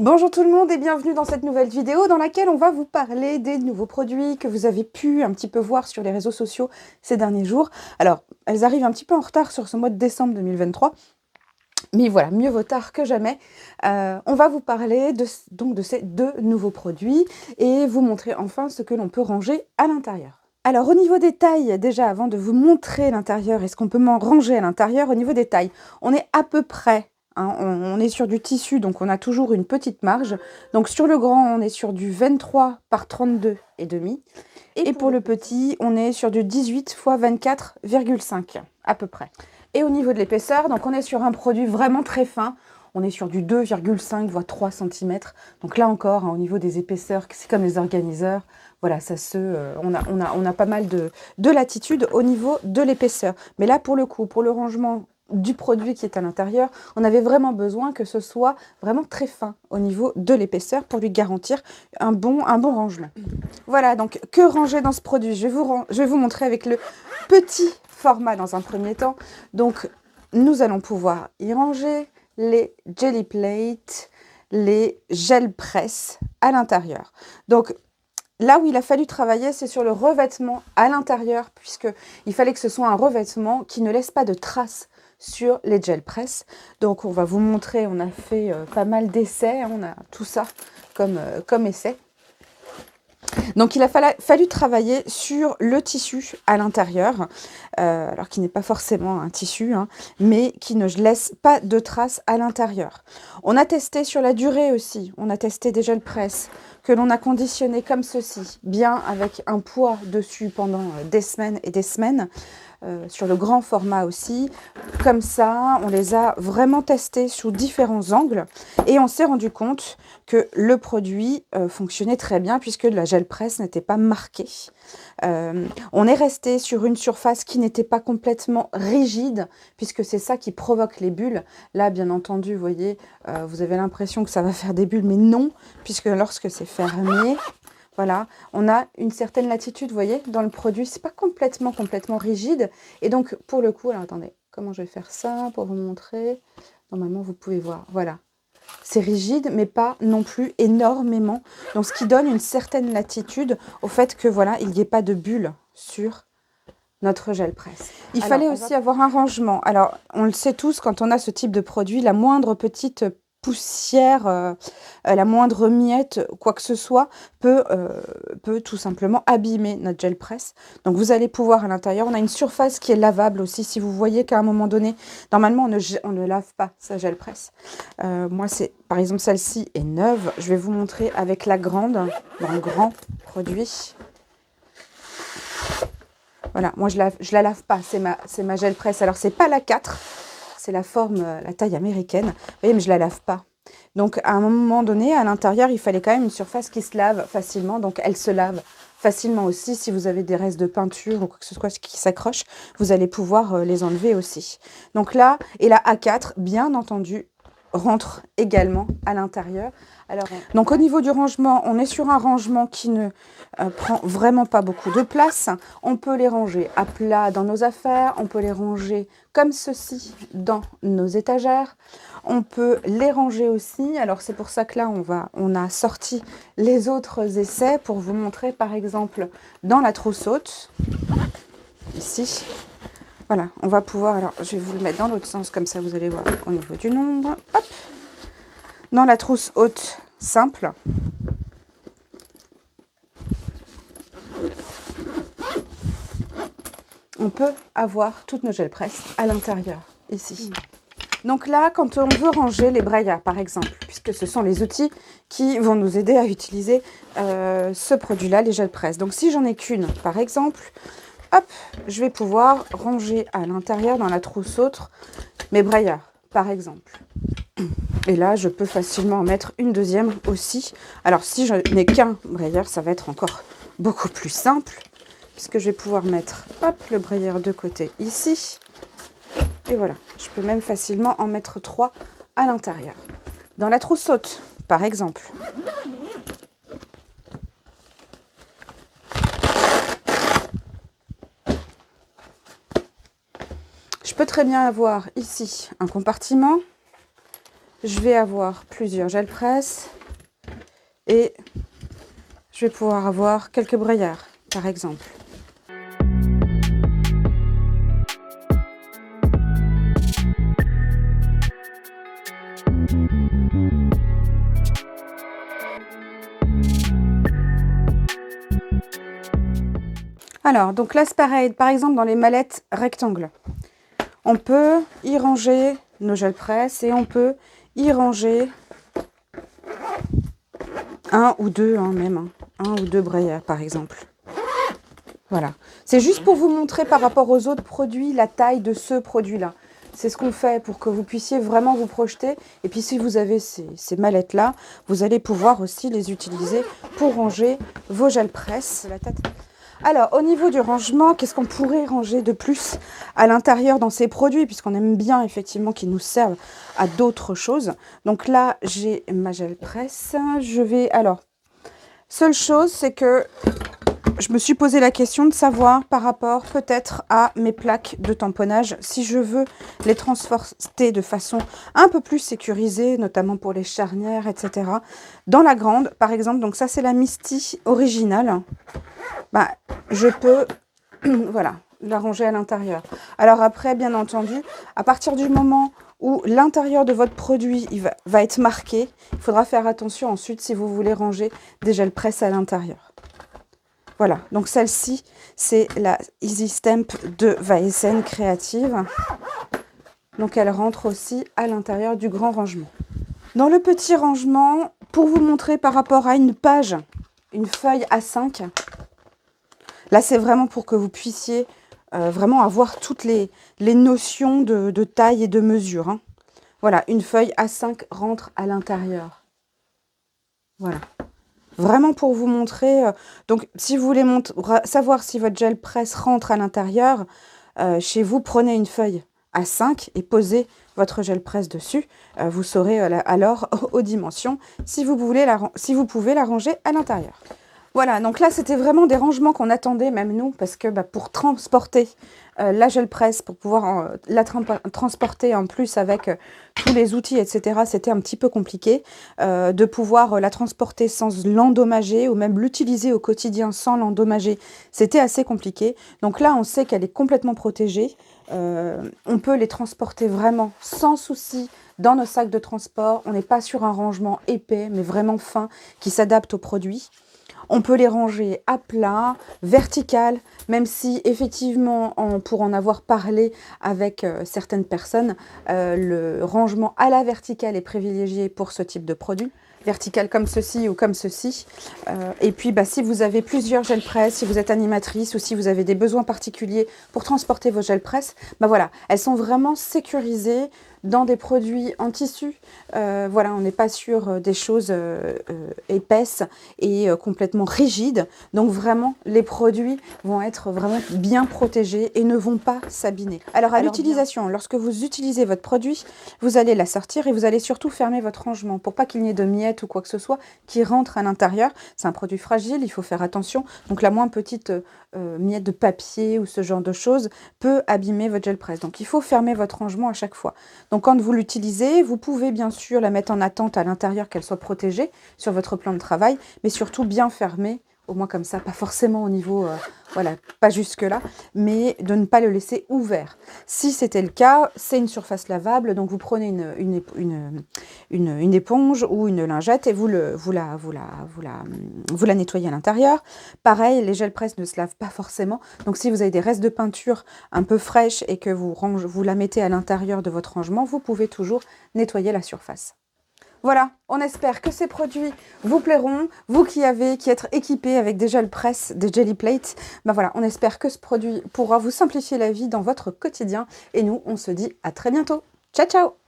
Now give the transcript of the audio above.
Bonjour tout le monde et bienvenue dans cette nouvelle vidéo dans laquelle on va vous parler des nouveaux produits que vous avez pu un petit peu voir sur les réseaux sociaux ces derniers jours. Alors, elles arrivent un petit peu en retard sur ce mois de décembre 2023, mais voilà, mieux vaut tard que jamais. On va vous parler donc de ces deux nouveaux produits et vous montrer enfin ce que l'on peut ranger à l'intérieur. Alors, au niveau des tailles, déjà avant de vous montrer l'intérieur et ce qu'on peut ranger à l'intérieur, au niveau des tailles, on est à peu près... on est sur du tissu, donc on a toujours une petite marge. Donc sur le grand, on est sur du 23 par 32 et demi. Et pour le petit, on est sur du 18 x 24,5 à peu près. Et au niveau de l'épaisseur, donc on est sur un produit vraiment très fin. On est sur du 2,5 voire 3 cm. Donc là encore, au niveau des épaisseurs, c'est comme les organiseurs. Voilà, on a pas mal de latitude au niveau de l'épaisseur. Mais là, pour le coup, pour le rangement du produit qui est à l'intérieur, on avait vraiment besoin que ce soit vraiment très fin au niveau de l'épaisseur pour lui garantir un bon rangement. Voilà, donc que ranger dans ce produit? Je vais vous montrer avec le petit format dans un premier temps. Donc, nous allons pouvoir y ranger les jelly plates, les gel press à l'intérieur. Donc, là où il a fallu travailler, c'est sur le revêtement à l'intérieur, puisqu'il fallait que ce soit un revêtement qui ne laisse pas de traces sur les gel press. Donc on va vous montrer, on a fait pas mal d'essais, on a tout ça comme essai. Donc il a fallu travailler sur le tissu à l'intérieur, alors qu'il n'est pas forcément un tissu, mais qui ne laisse pas de traces à l'intérieur. On a testé sur la durée aussi, on a testé des gel press que l'on a conditionné comme ceci, bien avec un poids dessus pendant des semaines et des semaines, sur le grand format aussi. Comme ça, on les a vraiment testés sous différents angles et on s'est rendu compte que le produit fonctionnait très bien puisque la gel press n'était pas marquée. On est resté sur une surface qui n'était pas complètement rigide puisque c'est ça qui provoque les bulles. Là, bien entendu, vous voyez, vous avez l'impression que ça va faire des bulles, mais non, puisque lorsque c'est fermé, voilà, on a une certaine latitude, vous voyez, dans le produit. C'est pas complètement rigide. Et donc, pour le coup, alors attendez, comment je vais faire ça pour vous montrer? Normalement, vous pouvez voir, voilà. C'est rigide, mais pas non plus énormément. Donc, ce qui donne une certaine latitude au fait que, voilà, il n'y ait pas de bulles sur notre gel press. Il fallait aussi avoir un rangement. Alors, on le sait tous, quand on a ce type de produit, la moindre petite poussière, la moindre miette, quoi que ce soit, peut tout simplement abîmer notre gel press. Donc vous allez pouvoir à l'intérieur, on a une surface qui est lavable aussi. Si vous voyez qu'à un moment donné, normalement on ne lave pas sa gel press. Moi, par exemple, celle-ci est neuve. Je vais vous montrer avec la grande, dans le grand produit. Voilà, moi je la lave pas, c'est ma gel press. Alors c'est pas la 4, c'est la forme, la taille américaine. Vous voyez, mais je la lave pas. Donc à un moment donné, à l'intérieur, il fallait quand même une surface qui se lave facilement. Donc elle se lave facilement aussi. Si vous avez des restes de peinture ou quoi que ce soit qui s'accroche, vous allez pouvoir les enlever aussi. Donc là, et la A4, bien entendu, rentre également à l'intérieur. Alors, donc au niveau du rangement, on est sur un rangement qui ne prend vraiment pas beaucoup de place. On peut les ranger à plat dans nos affaires, on peut les ranger comme ceci dans nos étagères. On peut les ranger aussi. Alors c'est pour ça que là on a sorti les autres essais pour vous montrer par exemple dans la trousse haute, ici. Voilà, on va pouvoir, alors je vais vous le mettre dans l'autre sens, comme ça vous allez voir au niveau du nombre. Hop. Dans la trousse haute simple, on peut avoir toutes nos gel press à l'intérieur, ici. Donc là, quand on veut ranger les brayas, par exemple, puisque ce sont les outils qui vont nous aider à utiliser ce produit-là, les gel press. Donc si j'en ai qu'une, par exemple, hop, je vais pouvoir ranger à l'intérieur, dans la trousse autre, mes brayas, par exemple. Et là, je peux facilement en mettre une deuxième aussi. Alors, si je n'ai qu'un brayeur, ça va être encore beaucoup plus simple, puisque je vais pouvoir mettre, hop, le brayeur de côté ici. Et voilà, je peux même facilement en mettre 3 à l'intérieur. Dans la trousse haute, par exemple. Je peux très bien avoir ici un compartiment je vais avoir plusieurs gel presse et je vais pouvoir avoir quelques brayères, par exemple. Alors, donc là, c'est pareil. Par exemple, dans les mallettes rectangles, on peut y ranger nos gel presse et on peut y ranger un ou deux, même, un ou deux brayères, par exemple. Voilà. C'est juste pour vous montrer par rapport aux autres produits, la taille de ce produit-là. C'est ce qu'on fait pour que vous puissiez vraiment vous projeter. Et puis, si vous avez ces mallettes-là, vous allez pouvoir aussi les utiliser pour ranger vos gel presse. Alors, au niveau du rangement, qu'est-ce qu'on pourrait ranger de plus à l'intérieur dans ces produits, puisqu'on aime bien effectivement qu'ils nous servent à d'autres choses. Donc là, j'ai ma gel presse. Alors, seule chose, c'est que je me suis posé la question de savoir par rapport peut-être à mes plaques de tamponnage, si je veux les transporter de façon un peu plus sécurisée, notamment pour les charnières, etc. Dans la grande, par exemple, donc ça c'est la Misty originale. Je peux voilà, la ranger à l'intérieur. Alors après, bien entendu, à partir du moment où l'intérieur de votre produit va être marqué, il faudra faire attention ensuite si vous voulez ranger des gel presse à l'intérieur. Voilà, donc celle-ci, c'est la Easy Stamp de Vaesen Creative. Donc elle rentre aussi à l'intérieur du grand rangement. Dans le petit rangement, pour vous montrer par rapport à une page, une feuille A5, là, c'est vraiment pour que vous puissiez vraiment avoir toutes les notions de taille et de mesure. Hein. Voilà, une feuille A5 rentre à l'intérieur. Voilà. Vraiment pour vous montrer. Donc, si vous voulez savoir si votre gel presse rentre à l'intérieur, chez vous, prenez une feuille A5 et posez votre gel presse dessus. Vous saurez alors aux dimensions si vous pouvez la ranger à l'intérieur. Voilà, donc là, c'était vraiment des rangements qu'on attendait, même nous, parce que pour transporter la gel presse, pour pouvoir la transporter en plus avec tous les outils, etc., c'était un petit peu compliqué. De pouvoir la transporter sans l'endommager ou même l'utiliser au quotidien sans l'endommager, c'était assez compliqué. Donc là, on sait qu'elle est complètement protégée. On peut les transporter vraiment sans souci dans nos sacs de transport. On n'est pas sur un rangement épais, mais vraiment fin, qui s'adapte au produit. On peut les ranger à plat, vertical, même si effectivement, pour en avoir parlé avec certaines personnes, le rangement à la verticale est privilégié pour ce type de produit. Vertical comme ceci ou comme ceci. Et puis, si vous avez plusieurs gel presse, si vous êtes animatrice ou si vous avez des besoins particuliers pour transporter vos gel presse, voilà, elles sont vraiment sécurisées dans des produits en tissu. Voilà, on n'est pas sur des choses épaisses et complètement rigides. Donc vraiment, les produits vont être vraiment bien protégés et ne vont pas s'abîmer. Alors à l'utilisation, lorsque vous utilisez votre produit, vous allez la sortir et vous allez surtout fermer votre rangement pour pas qu'il n'y ait de miettes ou quoi que ce soit qui rentre à l'intérieur. C'est un produit fragile, il faut faire attention. Donc la moins petite miette de papier ou ce genre de choses peut abîmer votre gel presse. Donc il faut fermer votre rangement à chaque fois. Donc quand vous l'utilisez, vous pouvez bien sûr la mettre en attente à l'intérieur, qu'elle soit protégée sur votre plan de travail, mais surtout bien fermée, au moins comme ça, pas forcément au niveau, voilà, pas jusque là, mais de ne pas le laisser ouvert. Si c'était le cas, c'est une surface lavable, donc vous prenez une éponge ou une lingette et vous la nettoyez à l'intérieur. Pareil, les gels presse ne se lavent pas forcément, donc si vous avez des restes de peinture un peu fraîches et que vous la mettez à l'intérieur de votre rangement, vous pouvez toujours nettoyer la surface. Voilà, on espère que ces produits vous plairont. Vous qui êtes équipés avec des gel presse, des jelly plates, voilà, on espère que ce produit pourra vous simplifier la vie dans votre quotidien. Et nous, on se dit à très bientôt. Ciao, ciao!